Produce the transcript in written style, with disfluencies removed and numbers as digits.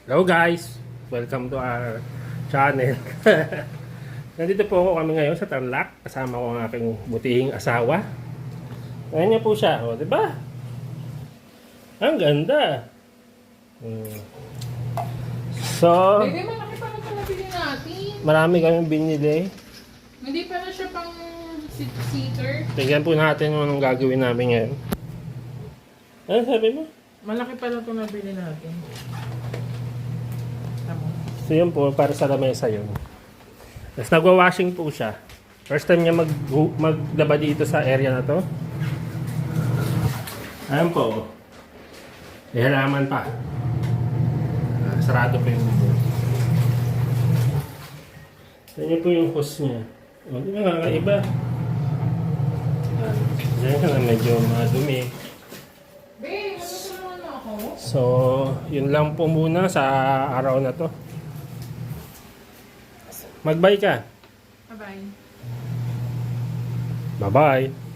Hello guys! Welcome to our channel. Nandito po ako kami ngayon sa Tarlac. Kasama ko ang aking butihing asawa. Ayan niya po siya. O, diba? Ang ganda! So, Bebe, malaki pa na nabili natin. marami kami binili. Hindi pa na siya pang seater. Tingnan po natin kung anong gagawin namin ngayon. Ano sabi mo? Malaki pa na ito nabili natin. Tama. So yun po, para sa lamesa yun. Tapos nagwa-washing po siya. First time niya maglaba dito sa area na to. Ayan po. May halaman pa. Sarado pa yung bubong. Yan po yung hose niya. O, di ba kakaiba? Diyan ka na medyo madumi. Babe, matutulungan mo ako? So, yun lang po muna sa araw na to. Mag-bye ka. Bye-bye. Bye-bye.